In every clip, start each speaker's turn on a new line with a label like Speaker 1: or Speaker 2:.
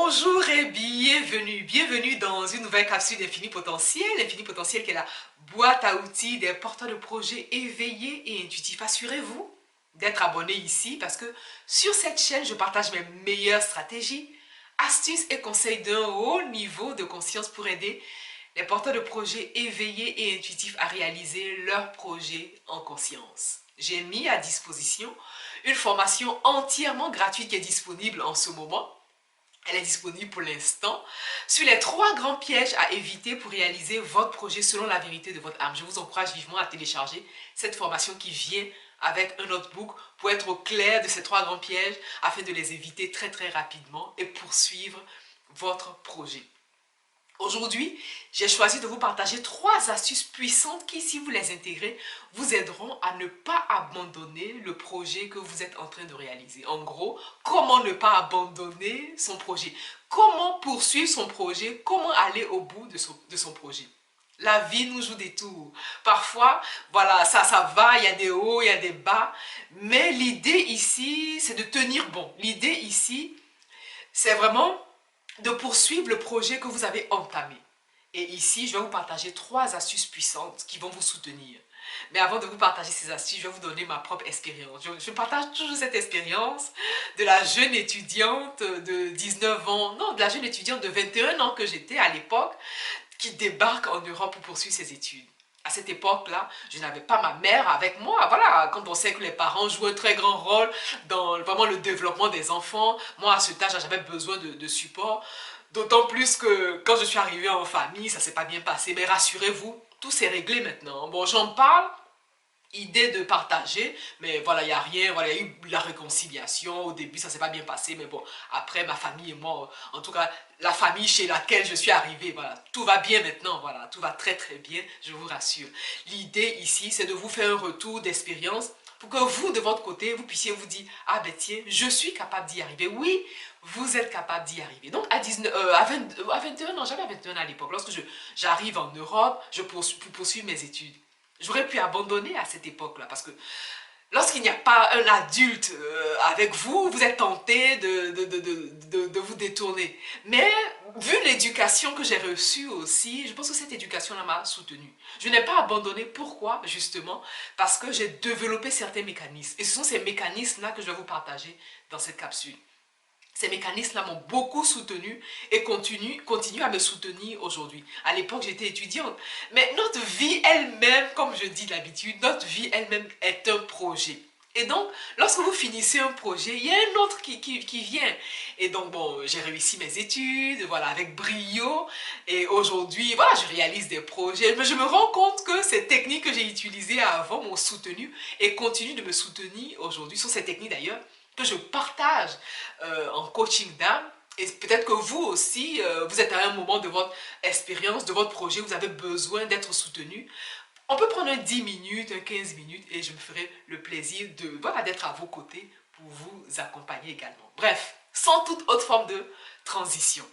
Speaker 1: Bonjour et bienvenue dans une nouvelle capsule d'Infini Potentiel. L'Infini Potentiel qui est la boîte à outils des porteurs de projets éveillés et intuitifs. Assurez-vous d'être abonné ici parce que sur cette chaîne, je partage mes meilleures stratégies, astuces et conseils d'un haut niveau de conscience pour aider les porteurs de projets éveillés et intuitifs à réaliser leurs projets en conscience. J'ai mis à disposition une formation entièrement gratuite qui est disponible en ce moment. Elle est disponible pour l'instant sur les 3 grands pièges à éviter pour réaliser votre projet selon la vérité de votre âme. Je vous encourage vivement à télécharger cette formation qui vient avec un notebook pour être au clair de ces 3 grands pièges afin de les éviter très rapidement et poursuivre votre projet. Aujourd'hui, j'ai choisi de vous partager 3 astuces puissantes qui, si vous les intégrez, vous aideront à ne pas abandonner le projet que vous êtes en train de réaliser. En gros, comment ne pas abandonner son projet? Comment poursuivre son projet? Comment aller au bout de son projet? La vie nous joue des tours. Parfois, voilà, ça va, il y a des hauts, il y a des bas. Mais l'idée ici, c'est de tenir bon. L'idée ici, c'est vraiment de poursuivre le projet que vous avez entamé. Et ici, je vais vous partager 3 astuces puissantes qui vont vous soutenir. Mais avant de vous partager ces astuces, je vais vous donner ma propre expérience. Je partage toujours cette expérience de la jeune étudiante de 19 ans, non, de la jeune étudiante de 21 ans que j'étais à l'époque, qui débarque en Europe pour poursuivre ses études. À cette époque-là, je n'avais pas ma mère avec moi. Voilà, quand on sait que les parents jouent un très grand rôle dans vraiment le développement des enfants, moi à cet âge, j'avais besoin de support. D'autant plus que quand je suis arrivée en famille, ça ne s'est pas bien passé. Mais rassurez-vous, tout s'est réglé maintenant. Bon, j'en parle, idée de partager, mais voilà, il n'y a rien, voilà, il y a eu la réconciliation, au début ça s'est pas bien passé, mais bon, après ma famille et moi, en tout cas, la famille chez laquelle je suis arrivée, voilà, tout va bien maintenant, voilà, tout va très bien, je vous rassure. L'idée ici, c'est de vous faire un retour d'expérience pour que vous, de votre côté, vous puissiez vous dire, ah ben tiens, je suis capable d'y arriver, oui, vous êtes capable d'y arriver. Donc à 19, à 21 ans, j'avais 21 ans à l'époque, lorsque j'arrive en Europe, je poursuis mes études. J'aurais pu abandonner à cette époque-là parce que lorsqu'il n'y a pas un adulte avec vous, vous êtes tenté de vous détourner. Mais vu l'éducation que j'ai reçue aussi, je pense que cette éducation-là m'a soutenue. Je n'ai pas abandonné. Pourquoi? Justement, parce que j'ai développé certains mécanismes. Et ce sont ces mécanismes-là que je vais vous partager dans cette capsule. Ces mécanismes-là m'ont beaucoup soutenu et continuent à me soutenir aujourd'hui. À l'époque, j'étais étudiante. Mais notre vie elle-même, comme je dis d'habitude, notre vie elle-même est un projet. Et donc, lorsque vous finissez un projet, il y a un autre qui vient. Et donc, bon, j'ai réussi mes études, voilà, avec brio. Et aujourd'hui, voilà, je réalise des projets. Mais je me rends compte que ces techniques que j'ai utilisées avant m'ont soutenu et continuent de me soutenir aujourd'hui. Ce sont ces techniques d'ailleurs que je partage en coaching d'âme. Et peut-être que vous aussi, vous êtes à un moment de votre expérience, de votre projet, vous avez besoin d'être soutenu. On peut prendre un 10 minutes, un 15 minutes et je me ferai le plaisir de voilà, d'être à vos côtés pour vous accompagner également. Bref, sans toute autre forme de transition.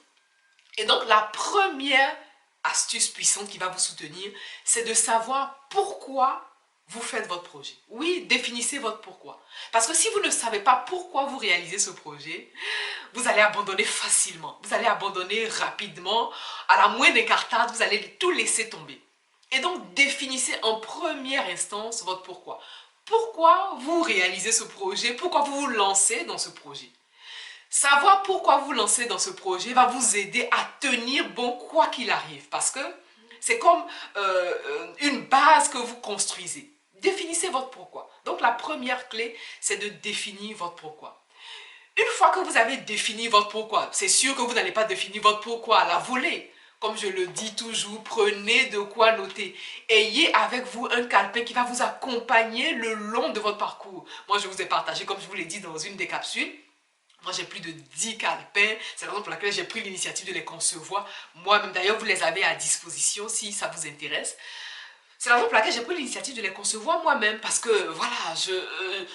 Speaker 1: Et donc la première astuce puissante qui va vous soutenir, c'est de savoir pourquoi vous faites votre projet. Oui, définissez votre pourquoi. Parce que si vous ne savez pas pourquoi vous réalisez ce projet, vous allez abandonner facilement. Vous allez abandonner rapidement. À la moindre écartade, vous allez tout laisser tomber. Et donc, définissez en première instance votre pourquoi. Pourquoi vous réalisez ce projet? Pourquoi vous vous lancez dans ce projet? Savoir pourquoi vous lancez dans ce projet va vous aider à tenir bon quoi qu'il arrive. Parce que c'est comme une base que vous construisez. Définissez votre pourquoi. Donc la première clé, c'est de définir votre pourquoi. Une fois que vous avez défini votre pourquoi, c'est sûr que vous n'allez pas définir votre pourquoi à la volée. Comme je le dis toujours, prenez de quoi noter. Ayez avec vous un calepin qui va vous accompagner le long de votre parcours. Moi, je vous ai partagé, comme je vous l'ai dit dans une des capsules, moi, j'ai plus de 10 calepins. C'est la raison pour laquelle j'ai pris l'initiative de les concevoir. Moi-même, d'ailleurs, vous les avez à disposition si ça vous intéresse. C'est la raison pour laquelle j'ai pris l'initiative de les concevoir moi-même. Parce que, voilà,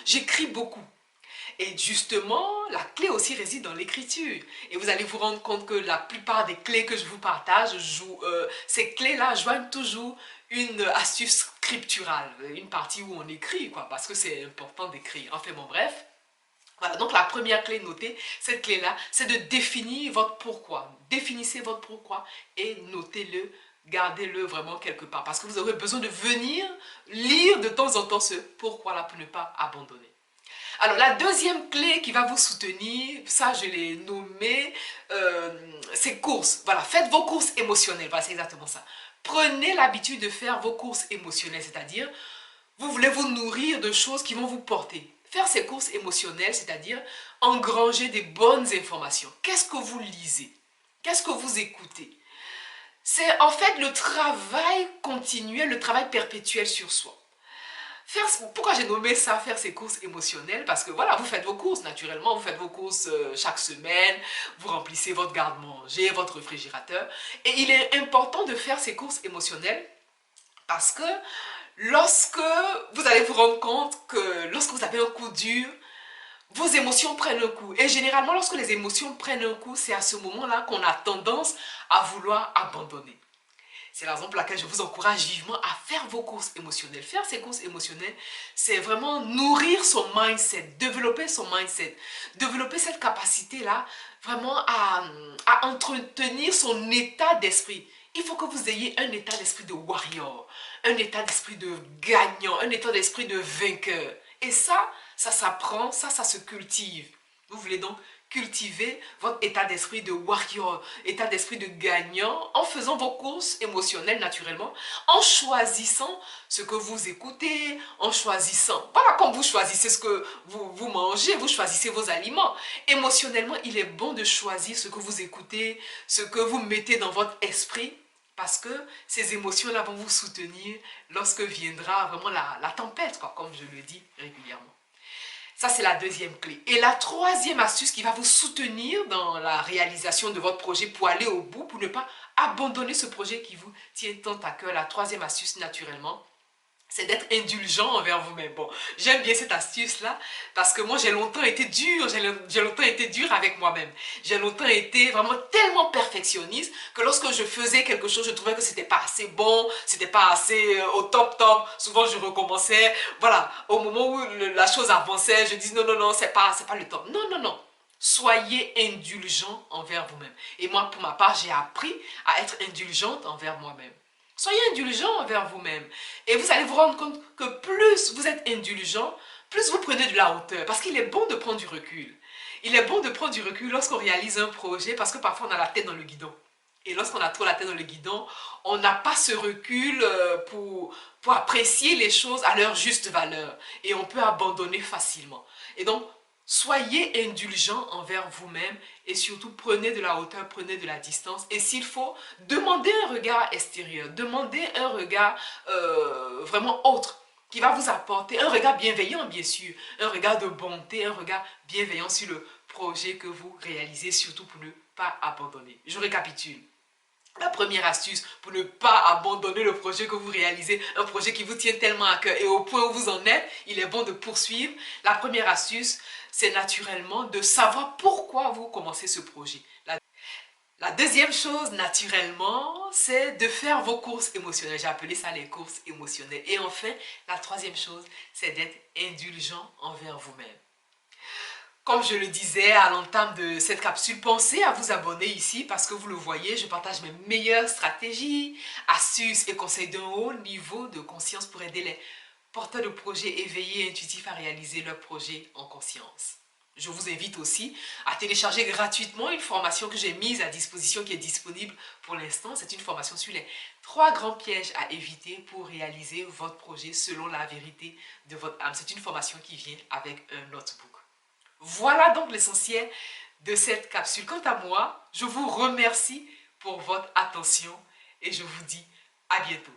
Speaker 1: j'écris beaucoup. Et justement, la clé aussi réside dans l'écriture. Et vous allez vous rendre compte que la plupart des clés que je vous partage, ces clés-là joignent toujours une astuce scripturale. Une partie où on écrit, quoi. Parce que c'est important d'écrire. Enfin bon, bref. Voilà, donc la première clé notée, cette clé-là, c'est de définir votre pourquoi. Définissez votre pourquoi et notez-le, gardez-le vraiment quelque part. Parce que vous aurez besoin de venir lire de temps en temps ce pourquoi-là pour ne pas abandonner. Alors, la deuxième clé qui va vous soutenir, ça je l'ai nommé, c'est courses. Voilà, faites vos courses émotionnelles. Voilà, c'est exactement ça. Prenez l'habitude de faire vos courses émotionnelles, c'est-à-dire, vous voulez vous nourrir de choses qui vont vous porter. Faire ces courses émotionnelles, c'est-à-dire engranger des bonnes informations. Qu'est-ce que vous lisez? Qu'est-ce que vous écoutez? C'est en fait le travail continuel, le travail perpétuel sur soi. Pourquoi j'ai nommé ça faire ses courses émotionnelles? Parce que voilà, vous faites vos courses naturellement, vous faites vos courses chaque semaine, vous remplissez votre garde-manger, votre réfrigérateur. Et il est important de faire ces courses émotionnelles parce que lorsque vous allez vous rendre compte que lorsque vous avez un coup dur, vos émotions prennent un coup. Et généralement, lorsque les émotions prennent un coup, c'est à ce moment-là qu'on a tendance à vouloir abandonner. C'est la raison pour laquelle je vous encourage vivement à faire vos courses émotionnelles. Faire ces courses émotionnelles, c'est vraiment nourrir son mindset, développer son mindset, développer cette capacité-là vraiment à entretenir son état d'esprit. Il faut que vous ayez un état d'esprit de warrior, un état d'esprit de gagnant, un état d'esprit de vainqueur. Et ça s'apprend, ça se cultive. Vous voulez donc cultiver votre état d'esprit de warrior, état d'esprit de gagnant, en faisant vos courses émotionnelles naturellement, en choisissant ce que vous écoutez, en choisissant, voilà, comme vous choisissez ce que vous mangez, vous choisissez vos aliments. Émotionnellement, il est bon de choisir ce que vous écoutez, ce que vous mettez dans votre esprit, parce que ces émotions-là vont vous soutenir lorsque viendra vraiment la tempête, quoi, comme je le dis régulièrement. Ça, c'est la deuxième clé. Et la troisième astuce qui va vous soutenir dans la réalisation de votre projet pour aller au bout, pour ne pas abandonner ce projet qui vous tient tant à cœur. La troisième astuce, naturellement, c'est d'être indulgent envers vous-même. Bon, j'aime bien cette astuce-là parce que moi, j'ai longtemps été dure, j'ai longtemps été dure avec moi-même. J'ai longtemps été vraiment tellement perfectionniste que lorsque je faisais quelque chose, je trouvais que c'était pas assez bon, c'était pas assez au top. Souvent, je recommençais. Voilà, au moment où la chose avançait, je dis non, c'est pas le top. Non. Soyez indulgent envers vous-même. Et moi, pour ma part, j'ai appris à être indulgente envers moi-même. Soyez indulgent envers vous-même. Et vous allez vous rendre compte que plus vous êtes indulgent, plus vous prenez de la hauteur. Parce qu'il est bon de prendre du recul. Il est bon de prendre du recul lorsqu'on réalise un projet parce que parfois on a la tête dans le guidon. Et lorsqu'on a trop la tête dans le guidon, on n'a pas ce recul pour apprécier les choses à leur juste valeur. Et on peut abandonner facilement. Et donc, soyez indulgent envers vous-même et surtout prenez de la hauteur, prenez de la distance. Et s'il faut, demandez un regard extérieur, demandez un regard vraiment autre qui va vous apporter un regard bienveillant bien sûr, un regard de bonté, un regard bienveillant sur le projet que vous réalisez, surtout pour ne pas abandonner. Je récapitule. La première astuce pour ne pas abandonner le projet que vous réalisez, un projet qui vous tient tellement à cœur et au point où vous en êtes, il est bon de poursuivre. La première astuce, c'est naturellement de savoir pourquoi vous commencez ce projet. La deuxième chose, naturellement, c'est de faire vos courses émotionnelles. J'ai appelé ça les courses émotionnelles. Et enfin, la troisième chose, c'est d'être indulgent envers vous-même. Comme je le disais à l'entame de cette capsule, pensez à vous abonner ici parce que vous le voyez, je partage mes meilleures stratégies, astuces et conseils d'un haut niveau de conscience pour aider les porteurs de projets éveillés et intuitifs à réaliser leurs projets en conscience. Je vous invite aussi à télécharger gratuitement une formation que j'ai mise à disposition qui est disponible pour l'instant. C'est une formation sur les 3 grands pièges à éviter pour réaliser votre projet selon la vérité de votre âme. C'est une formation qui vient avec un notebook. Voilà donc l'essentiel de cette capsule. Quant à moi, je vous remercie pour votre attention et je vous dis à bientôt.